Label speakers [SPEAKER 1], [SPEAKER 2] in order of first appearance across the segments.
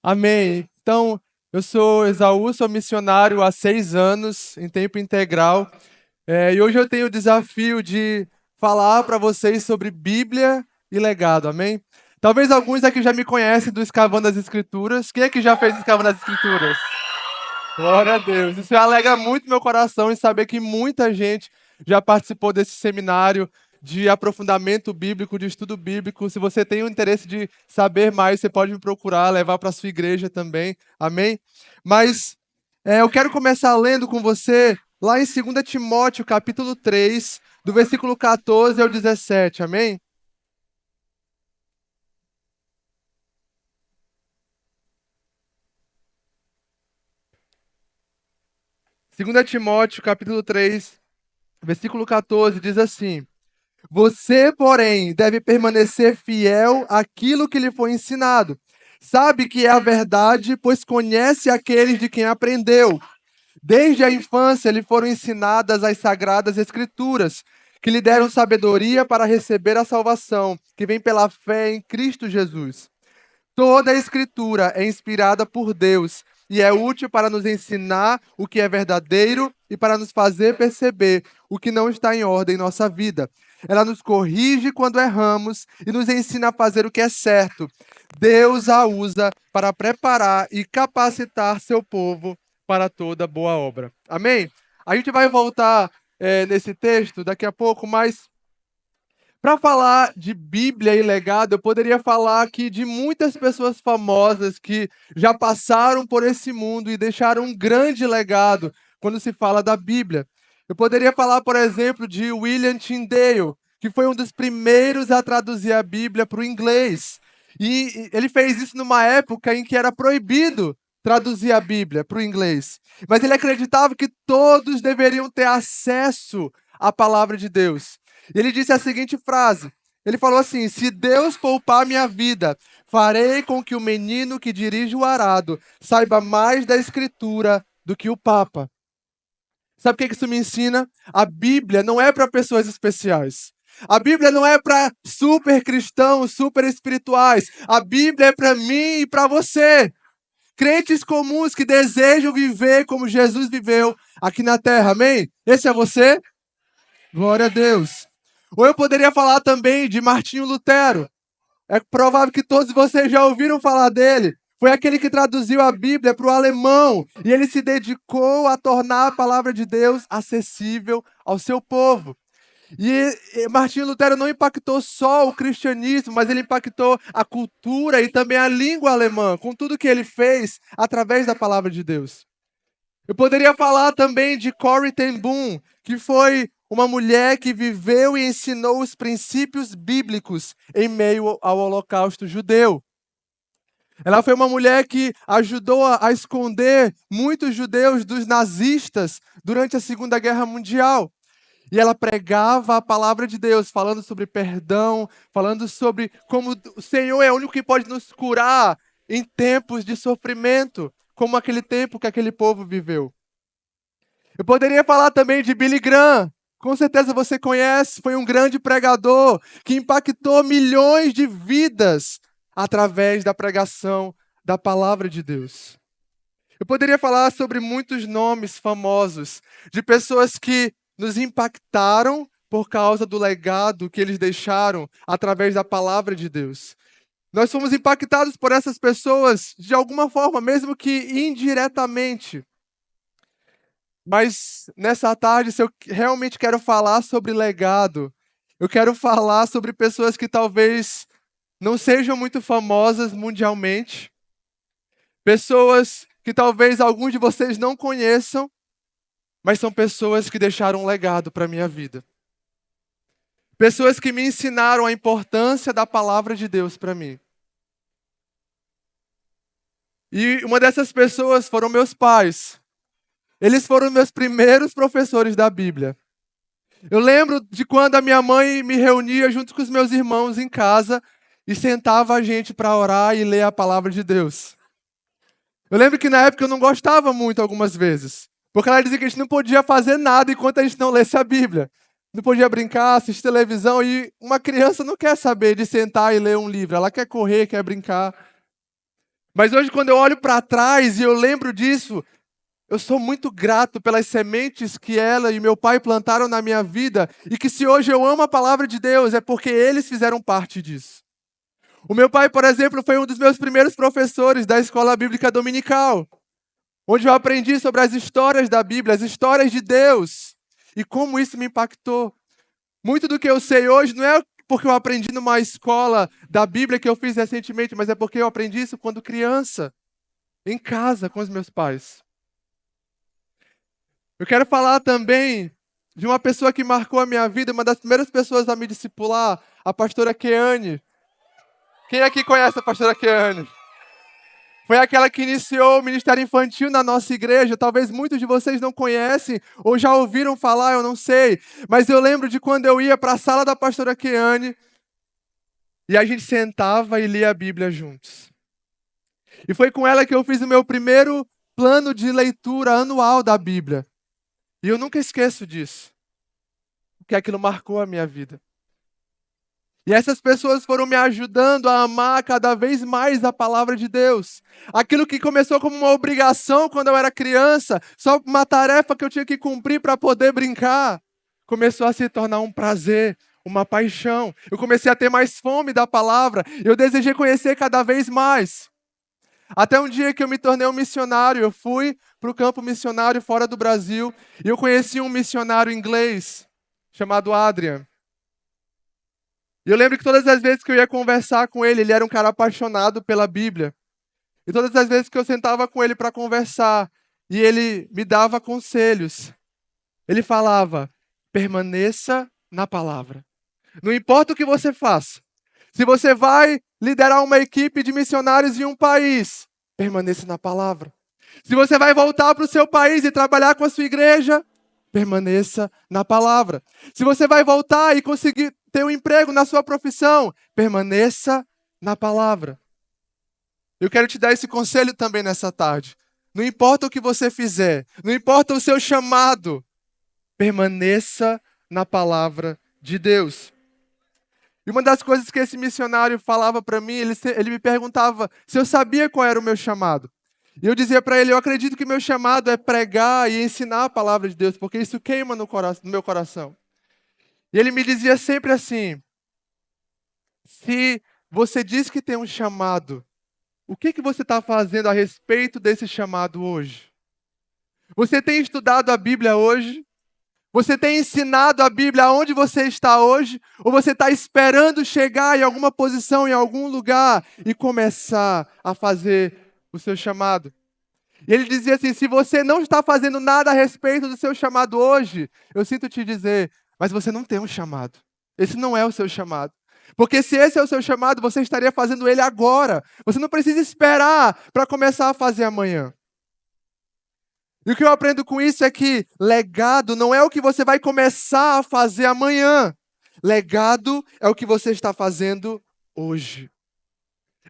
[SPEAKER 1] Amém. Então, eu sou Esaú, sou missionário há 6 anos, em tempo integral. E hoje eu tenho o desafio de falar para vocês sobre Bíblia e legado, amém? Talvez alguns aqui já me conhecem do Escavando as Escrituras. Quem é que já fez Escavando as Escrituras? Glória a Deus. Isso alegra muito meu coração em saber que muita gente já participou desse seminário de aprofundamento bíblico, de estudo bíblico. Se você tem o interesse de saber mais, você pode me procurar, levar para a sua igreja também. Amém? Mas eu quero começar lendo com você lá em 2 Timóteo, capítulo 3, do versículo 14 ao 17. Amém? 2 Timóteo, capítulo 3, versículo 14, diz assim: Você, porém, deve permanecer fiel àquilo que lhe foi ensinado. Sabe que é a verdade, pois conhece aqueles de quem aprendeu. Desde a infância lhe foram ensinadas as sagradas escrituras, que lhe deram sabedoria para receber a salvação, que vem pela fé em Cristo Jesus. Toda a Escritura é inspirada por Deus e é útil para nos ensinar o que é verdadeiro e para nos fazer perceber o que não está em ordem em nossa vida. Ela nos corrige quando erramos e nos ensina a fazer o que é certo. Deus a usa para preparar e capacitar seu povo para toda boa obra. Amém? A gente vai voltar nesse texto daqui a pouco, mas para falar de Bíblia e legado, eu poderia falar aqui de muitas pessoas famosas que já passaram por esse mundo e deixaram um grande legado quando se fala da Bíblia. Eu poderia falar, por exemplo, de William Tyndale, que foi um dos primeiros a traduzir a Bíblia para o inglês. E ele fez isso numa época em que era proibido traduzir a Bíblia para o inglês. Mas ele acreditava que todos deveriam ter acesso à palavra de Deus. E ele disse a seguinte frase: ele falou assim: Se Deus poupar minha vida, farei com que o menino que dirige o arado saiba mais da Escritura do que o Papa. Sabe o que isso me ensina? A Bíblia não é para pessoas especiais. A Bíblia não é para super cristãos, super espirituais. A Bíblia é para mim e para você. Crentes comuns que desejam viver como Jesus viveu aqui na terra. Amém? Esse é você? Glória a Deus. Ou eu poderia falar também de Martinho Lutero. É provável que todos vocês já ouviram falar dele. Foi aquele que traduziu a Bíblia para o alemão e ele se dedicou a tornar a palavra de Deus acessível ao seu povo. E Martinho Lutero não impactou só o cristianismo, mas ele impactou a cultura e também a língua alemã, com tudo que ele fez através da palavra de Deus. Eu poderia falar também de Corrie ten Boom, que foi uma mulher que viveu e ensinou os princípios bíblicos em meio ao Holocausto judeu. Ela foi uma mulher que ajudou a esconder muitos judeus dos nazistas durante a Segunda Guerra Mundial. E ela pregava a palavra de Deus, falando sobre perdão, falando sobre como o Senhor é o único que pode nos curar em tempos de sofrimento, como aquele tempo que aquele povo viveu. Eu poderia falar também de Billy Graham. Com certeza você conhece, foi um grande pregador que impactou milhões de vidas através da pregação da palavra de Deus. Eu poderia falar sobre muitos nomes famosos de pessoas que nos impactaram por causa do legado que eles deixaram através da palavra de Deus. Nós fomos impactados por essas pessoas de alguma forma, mesmo que indiretamente. Mas nessa tarde, se eu realmente quero falar sobre legado, eu quero falar sobre pessoas que talvez não sejam muito famosas mundialmente, pessoas que talvez alguns de vocês não conheçam, mas são pessoas que deixaram um legado para a minha vida. Pessoas que me ensinaram a importância da palavra de Deus para mim. E uma dessas pessoas foram meus pais. Eles foram meus primeiros professores da Bíblia. Eu lembro de quando a minha mãe me reunia junto com os meus irmãos em casa e sentava a gente para orar e ler a palavra de Deus. Eu lembro que na época eu não gostava muito algumas vezes, porque ela dizia que a gente não podia fazer nada enquanto a gente não lesse a Bíblia. Não podia brincar, assistir televisão, e uma criança não quer saber de sentar e ler um livro, ela quer correr, quer brincar. Mas hoje, quando eu olho para trás e eu lembro disso, eu sou muito grato pelas sementes que ela e meu pai plantaram na minha vida e que se hoje eu amo a palavra de Deus é porque eles fizeram parte disso. O meu pai, por exemplo, foi um dos meus primeiros professores da escola bíblica dominical, onde eu aprendi sobre as histórias da Bíblia, as histórias de Deus e como isso me impactou. Muito do que eu sei hoje não é porque eu aprendi numa escola da Bíblia que eu fiz recentemente, mas é porque eu aprendi isso quando criança, em casa com os meus pais. Eu quero falar também de uma pessoa que marcou a minha vida, uma das primeiras pessoas a me discipular, a pastora Keane. Quem aqui conhece a pastora Keane? Foi aquela que iniciou o ministério infantil na nossa igreja. Talvez muitos de vocês não conhecem ou já ouviram falar, eu não sei. Mas eu lembro de quando eu ia para a sala da pastora Keane e a gente sentava e lia a Bíblia juntos. E foi com ela que eu fiz o meu primeiro plano de leitura anual da Bíblia. E eu nunca esqueço disso, porque aquilo marcou a minha vida. E essas pessoas foram me ajudando a amar cada vez mais a palavra de Deus. Aquilo que começou como uma obrigação quando eu era criança, só uma tarefa que eu tinha que cumprir para poder brincar, começou a se tornar um prazer, uma paixão. Eu comecei a ter mais fome da palavra, eu desejei conhecer cada vez mais. Até um dia que eu me tornei um missionário, eu fui para o campo missionário fora do Brasil e eu conheci um missionário inglês chamado Adrian. E eu lembro que todas as vezes que eu ia conversar com ele, ele era um cara apaixonado pela Bíblia. E todas as vezes que eu sentava com ele para conversar, e ele me dava conselhos, ele falava: permaneça na palavra. Não importa o que você faça. Se você vai liderar uma equipe de missionários em um país, permaneça na palavra. Se você vai voltar para o seu país e trabalhar com a sua igreja, permaneça na palavra. Se você vai voltar e conseguir ter um emprego na sua profissão, permaneça na palavra. Eu quero te dar esse conselho também nessa tarde. Não importa o que você fizer, não importa o seu chamado, permaneça na palavra de Deus. E uma das coisas que esse missionário falava para mim, ele me perguntava se eu sabia qual era o meu chamado. E eu dizia para ele: eu acredito que meu chamado é pregar e ensinar a palavra de Deus, porque isso queima no meu coração. E ele me dizia sempre assim: se você diz que tem um chamado, o que você está fazendo a respeito desse chamado hoje? Você tem estudado a Bíblia hoje? Você tem ensinado a Bíblia aonde você está hoje? Ou você está esperando chegar em alguma posição, em algum lugar e começar a fazer o seu chamado? E ele dizia assim: se você não está fazendo nada a respeito do seu chamado hoje, eu sinto te dizer, mas você não tem um chamado. Esse não é o seu chamado. Porque se esse é o seu chamado, você estaria fazendo ele agora. Você não precisa esperar para começar a fazer amanhã. E o que eu aprendo com isso é que legado não é o que você vai começar a fazer amanhã. Legado é o que você está fazendo hoje.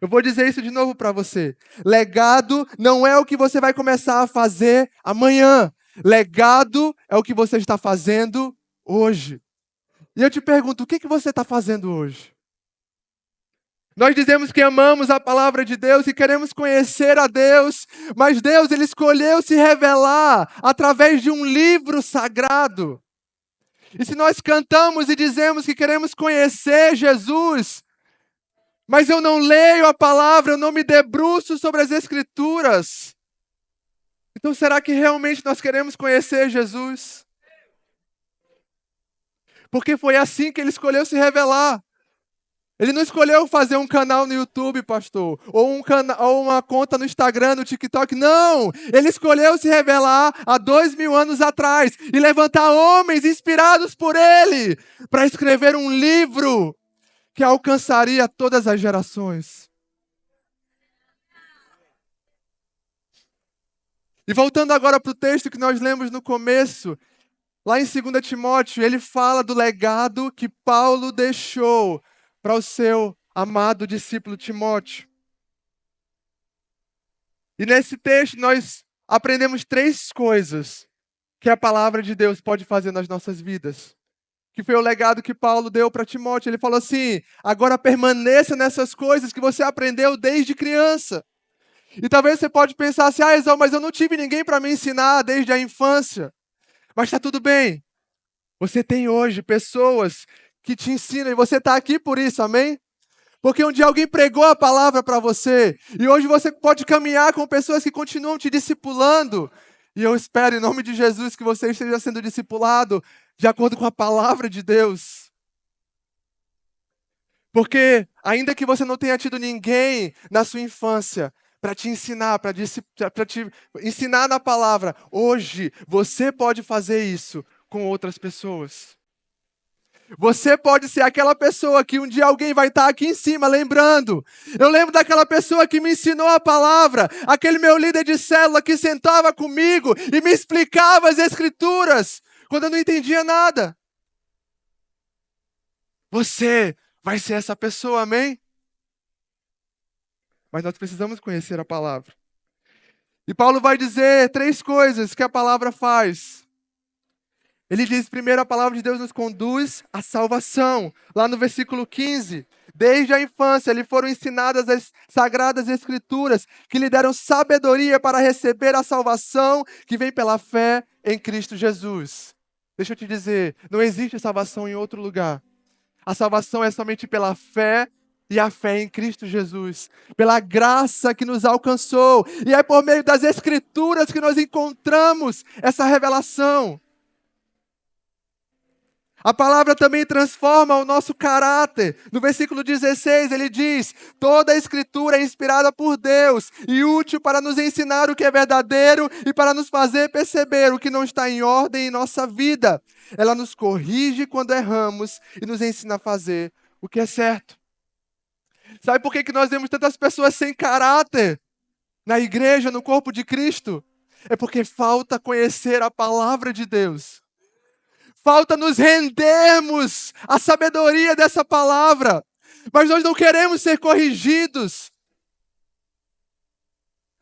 [SPEAKER 1] Eu vou dizer isso de novo para você. Legado não é o que você vai começar a fazer amanhã. Legado é o que você está fazendo hoje. E eu te pergunto, o que você está fazendo hoje? Nós dizemos que amamos a palavra de Deus e queremos conhecer a Deus, mas Deus, Ele escolheu se revelar através de um livro sagrado. E se nós cantamos e dizemos que queremos conhecer Jesus, mas eu não leio a palavra, eu não me debruço sobre as Escrituras, então será que realmente nós queremos conhecer Jesus? Porque foi assim que Ele escolheu se revelar. Ele não escolheu fazer um canal no YouTube, pastor, ou uma conta no Instagram, no TikTok. Não! Ele escolheu se revelar há 2000 anos atrás e levantar homens inspirados por Ele para escrever um livro que alcançaria todas as gerações. E voltando agora para o texto que nós lemos no começo, lá em 2 Timóteo, ele fala do legado que Paulo deixou para o seu amado discípulo Timóteo. E nesse texto nós aprendemos 3 coisas que a palavra de Deus pode fazer nas nossas vidas. Que foi o legado que Paulo deu para Timóteo. Ele falou assim: agora permaneça nessas coisas que você aprendeu desde criança. E talvez você pode pensar assim, Exal, mas eu não tive ninguém para me ensinar desde a infância. Mas está tudo bem. Você tem hoje pessoas que te ensinam e você está aqui por isso, amém? Porque um dia alguém pregou a palavra para você e hoje você pode caminhar com pessoas que continuam te discipulando. E eu espero, em nome de Jesus, que você esteja sendo discipulado de acordo com a palavra de Deus. Porque, ainda que você não tenha tido ninguém na sua infância para te ensinar, para te ensinar na palavra, hoje você pode fazer isso com outras pessoas. Você pode ser aquela pessoa que um dia alguém vai estar aqui em cima lembrando. Eu lembro daquela pessoa que me ensinou a palavra, aquele meu líder de célula que sentava comigo e me explicava as escrituras quando eu não entendia nada. Você vai ser essa pessoa, amém? Mas nós precisamos conhecer a palavra. E Paulo vai dizer 3 coisas que a palavra faz. Ele diz, primeiro, a palavra de Deus nos conduz à salvação. Lá no versículo 15, desde a infância lhe foram ensinadas as sagradas escrituras, que lhe deram sabedoria para receber a salvação que vem pela fé em Cristo Jesus. Deixa eu te dizer, não existe salvação em outro lugar. A salvação é somente pela fé e a fé em Cristo Jesus, pela graça que nos alcançou. E é por meio das escrituras que nós encontramos essa revelação. A palavra também transforma o nosso caráter. No versículo 16 ele diz, toda a escritura é inspirada por Deus e útil para nos ensinar o que é verdadeiro e para nos fazer perceber o que não está em ordem em nossa vida. Ela nos corrige quando erramos e nos ensina a fazer o que é certo. Sabe por que nós vemos tantas pessoas sem caráter na igreja, no corpo de Cristo? É porque falta conhecer a palavra de Deus. Falta nos rendermos à sabedoria dessa palavra. Mas nós não queremos ser corrigidos.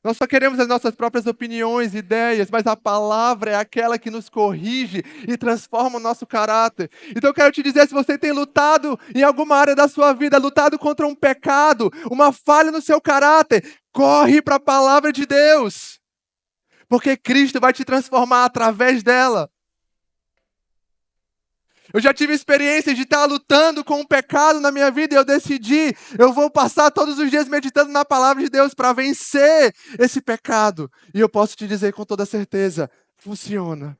[SPEAKER 1] Nós só queremos as nossas próprias opiniões, ideias, mas a palavra é aquela que nos corrige e transforma o nosso caráter. Então eu quero te dizer, se você tem lutado em alguma área da sua vida, lutado contra um pecado, uma falha no seu caráter, corre para a palavra de Deus. Porque Cristo vai te transformar através dela. Eu já tive experiência de estar lutando com o pecado na minha vida e eu decidi, eu vou passar todos os dias meditando na palavra de Deus para vencer esse pecado. E eu posso te dizer com toda certeza, funciona.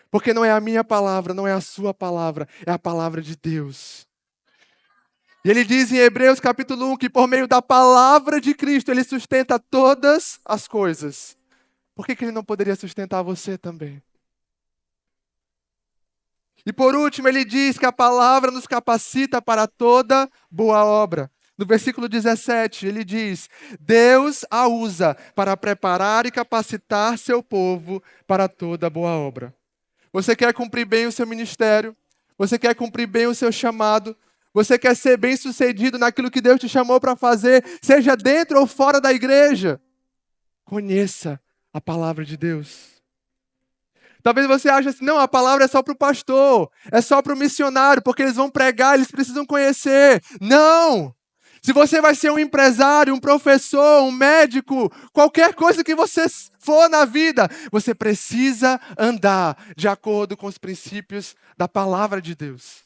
[SPEAKER 1] Porque não é a minha palavra, não é a sua palavra, é a palavra de Deus. E ele diz em Hebreus capítulo 1 que por meio da palavra de Cristo ele sustenta todas as coisas. Por que ele não poderia sustentar você também? E por último, ele diz que a palavra nos capacita para toda boa obra. No versículo 17, ele diz, Deus a usa para preparar e capacitar seu povo para toda boa obra. Você quer cumprir bem o seu ministério? Você quer cumprir bem o seu chamado? Você quer ser bem-sucedido naquilo que Deus te chamou para fazer, seja dentro ou fora da igreja? Conheça a palavra de Deus. Talvez você ache assim, não, a palavra é só para o pastor, é só para o missionário, porque eles vão pregar, eles precisam conhecer. Não! Se você vai ser um empresário, um professor, um médico, qualquer coisa que você for na vida, você precisa andar de acordo com os princípios da palavra de Deus.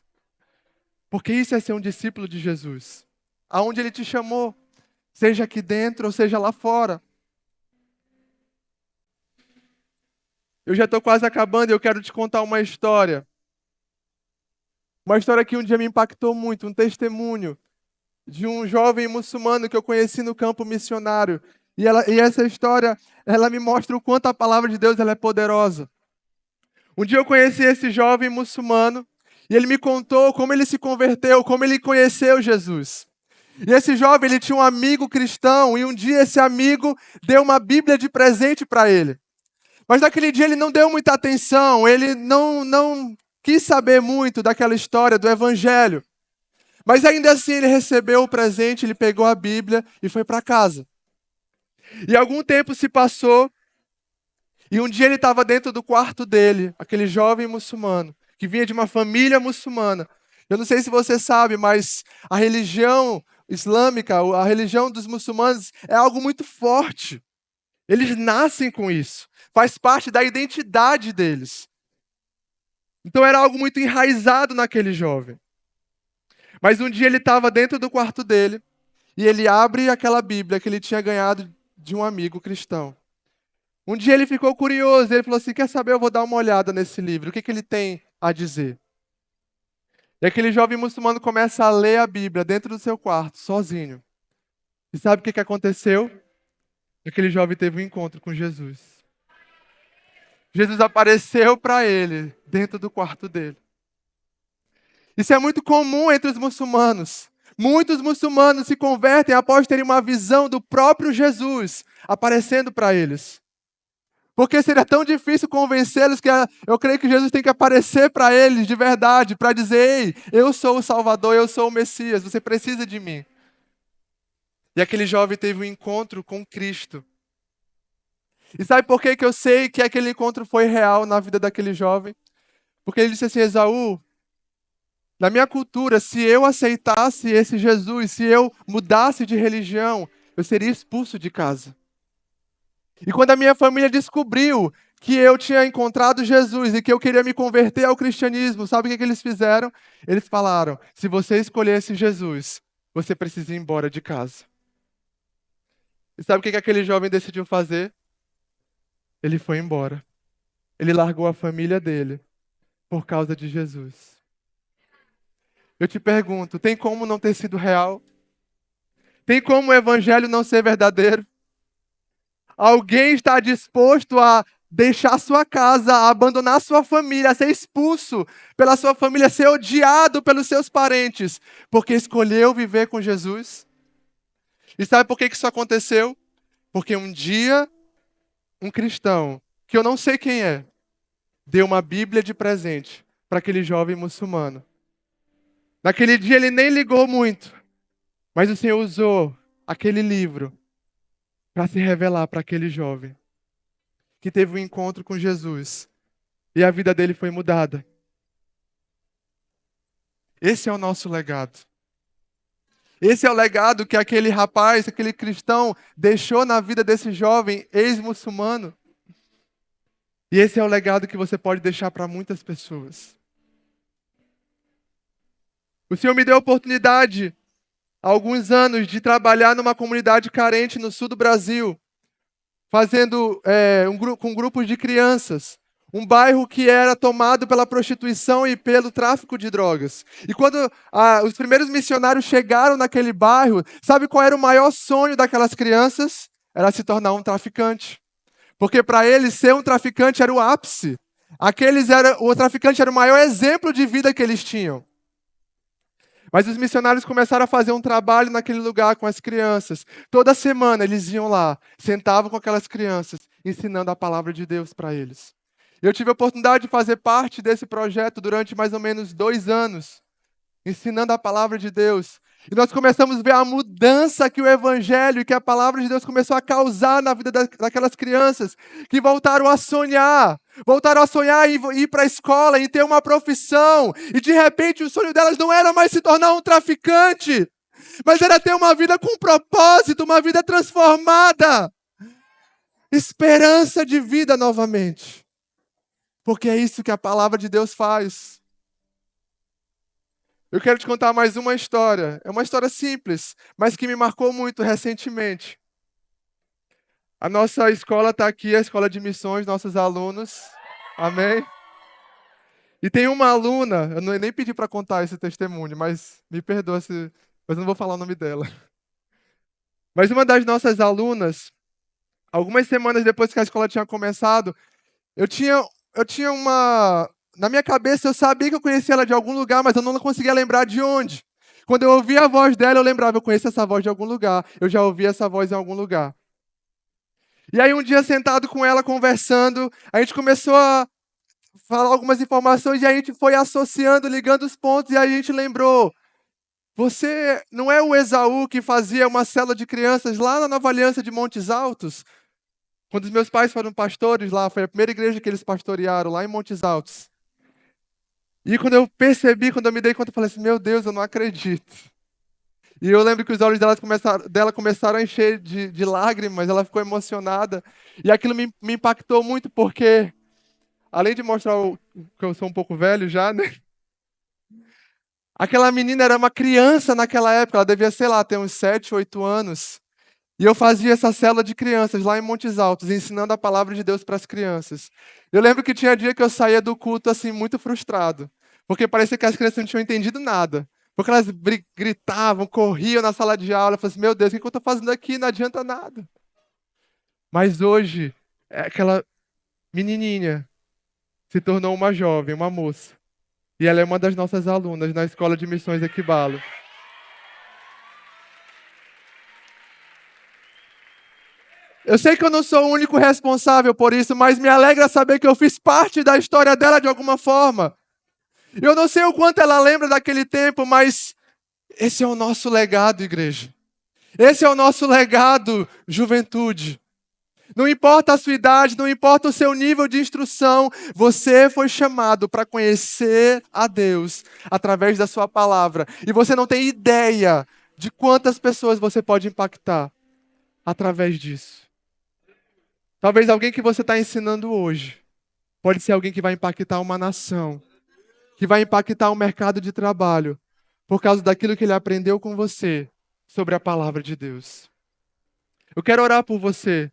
[SPEAKER 1] Porque isso é ser um discípulo de Jesus. Aonde ele te chamou, seja aqui dentro ou seja lá fora. Eu já estou quase acabando e eu quero te contar uma história. Uma história que um dia me impactou muito, um testemunho de um jovem muçulmano que eu conheci no campo missionário. E essa história, ela me mostra o quanto a palavra de Deus ela é poderosa. Um dia eu conheci esse jovem muçulmano e ele me contou como ele se converteu, como ele conheceu Jesus. E esse jovem, ele tinha um amigo cristão e um dia esse amigo deu uma Bíblia de presente para ele. Mas naquele dia ele não deu muita atenção, ele não quis saber muito daquela história do Evangelho. Mas ainda assim ele recebeu o presente, ele pegou a Bíblia e foi para casa. E algum tempo se passou, e um dia ele estava dentro do quarto dele, aquele jovem muçulmano, que vinha de uma família muçulmana. Eu não sei se você sabe, mas a religião islâmica, a religião dos muçulmanos, é algo muito forte. Eles nascem com isso. Faz parte da identidade deles. Então era algo muito enraizado naquele jovem. Mas um dia ele estava dentro do quarto dele e ele abre aquela Bíblia que ele tinha ganhado de um amigo cristão. Um dia ele ficou curioso, ele falou assim: quer saber, eu vou dar uma olhada nesse livro, o que ele tem a dizer? E aquele jovem muçulmano começa a ler a Bíblia dentro do seu quarto, sozinho. E sabe o que aconteceu? Aquele jovem teve um encontro com Jesus. Jesus apareceu para ele dentro do quarto dele. Isso é muito comum entre os muçulmanos. Muitos muçulmanos se convertem após terem uma visão do próprio Jesus aparecendo para eles. Porque seria tão difícil convencê-los que eu creio que Jesus tem que aparecer para eles de verdade, para dizer: ei, eu sou o Salvador, eu sou o Messias, você precisa de mim. E aquele jovem teve um encontro com Cristo. E sabe por que eu sei que aquele encontro foi real na vida daquele jovem? Porque ele disse assim: Esaú, na minha cultura, se eu aceitasse esse Jesus, se eu mudasse de religião, eu seria expulso de casa. E quando a minha família descobriu que eu tinha encontrado Jesus e que eu queria me converter ao cristianismo, sabe o que eles fizeram? Eles falaram: se você escolhesse Jesus, você precisa ir embora de casa. E sabe o que aquele jovem decidiu fazer? Ele foi embora. Ele largou a família dele por causa de Jesus. Eu te pergunto, tem como não ter sido real? Tem como o evangelho não ser verdadeiro? Alguém está disposto a deixar sua casa, a abandonar sua família, a ser expulso pela sua família, a ser odiado pelos seus parentes, porque escolheu viver com Jesus? E sabe por que isso aconteceu? Porque um dia, um cristão, que eu não sei quem é, deu uma Bíblia de presente para aquele jovem muçulmano. Naquele dia ele nem ligou muito, mas o Senhor usou aquele livro para se revelar para aquele jovem que teve um encontro com Jesus e a vida dele foi mudada. Esse é o nosso legado. Esse é o legado que aquele rapaz, aquele cristão deixou na vida desse jovem ex-muçulmano. E esse é o legado que você pode deixar para muitas pessoas. O Senhor me deu a oportunidade, há alguns anos, de trabalhar numa comunidade carente no sul do Brasil, fazendo com grupos de crianças. Um bairro que era tomado pela prostituição e pelo tráfico de drogas. E quando os primeiros missionários chegaram naquele bairro, sabe qual era o maior sonho daquelas crianças? Era se tornar um traficante. Porque para eles, ser um traficante era o ápice. O traficante era o maior exemplo de vida que eles tinham. Mas os missionários começaram a fazer um trabalho naquele lugar com as crianças. Toda semana eles iam lá, sentavam com aquelas crianças, ensinando a palavra de Deus para eles. Eu tive a oportunidade de fazer parte desse projeto durante mais ou menos 2 anos, ensinando a palavra de Deus. E nós começamos a ver a mudança que o Evangelho e que a palavra de Deus começou a causar na vida daquelas crianças, que voltaram a sonhar em ir para a escola, em ter uma profissão. E de repente o sonho delas não era mais se tornar um traficante, mas era ter uma vida com propósito, uma vida transformada. Esperança de vida novamente. Porque é isso que a palavra de Deus faz. Eu quero te contar mais uma história. É uma história simples, mas que me marcou muito recentemente. A nossa escola está aqui, a escola de missões, nossos alunos. Amém? E tem uma aluna, eu nem pedi para contar esse testemunho, mas me perdoa mas eu não vou falar o nome dela. Mas uma das nossas alunas, algumas semanas depois que a escola tinha começado, eu tinha uma... Na minha cabeça eu sabia que eu conhecia ela de algum lugar, mas eu não conseguia lembrar de onde. Quando eu ouvia a voz dela, eu lembrava: eu conheço essa voz de algum lugar. Eu já ouvi essa voz em algum lugar. E aí um dia, sentado com ela, conversando, a gente começou a falar algumas informações e a gente foi associando, ligando os pontos, e aí a gente lembrou: você não é o Esaú que fazia uma célula de crianças lá na Nova Aliança de Montes Altos? Quando os meus pais foram pastores lá, foi a primeira igreja que eles pastorearam, lá em Montes Altos. E quando eu me dei conta, eu falei assim: meu Deus, eu não acredito. E eu lembro que os olhos dela começaram a encher de lágrimas, ela ficou emocionada. E aquilo me impactou muito, porque, além de mostrar que eu sou um pouco velho já, né? Aquela menina era uma criança naquela época, ela devia, sei lá, ter uns 7, 8 anos. E eu fazia essa célula de crianças lá em Montes Altos, ensinando a palavra de Deus para as crianças. Eu lembro que tinha dia que eu saía do culto assim muito frustrado, porque parecia que as crianças não tinham entendido nada. Porque elas gritavam, corriam na sala de aula, eu falei assim, meu Deus, o que eu estou fazendo aqui? Não adianta nada. Mas hoje, aquela menininha se tornou uma jovem, uma moça. E ela é uma das nossas alunas na Escola de Missões Equibalo. Eu sei que eu não sou o único responsável por isso, mas me alegra saber que eu fiz parte da história dela de alguma forma. Eu não sei o quanto ela lembra daquele tempo, mas esse é o nosso legado, igreja. Esse é o nosso legado, juventude. Não importa a sua idade, não importa o seu nível de instrução, você foi chamado para conhecer a Deus através da sua palavra. E você não tem ideia de quantas pessoas você pode impactar através disso. Talvez alguém que você está ensinando hoje pode ser alguém que vai impactar uma nação, que vai impactar o mercado de trabalho, por causa daquilo que ele aprendeu com você sobre a palavra de Deus. Eu quero orar por você.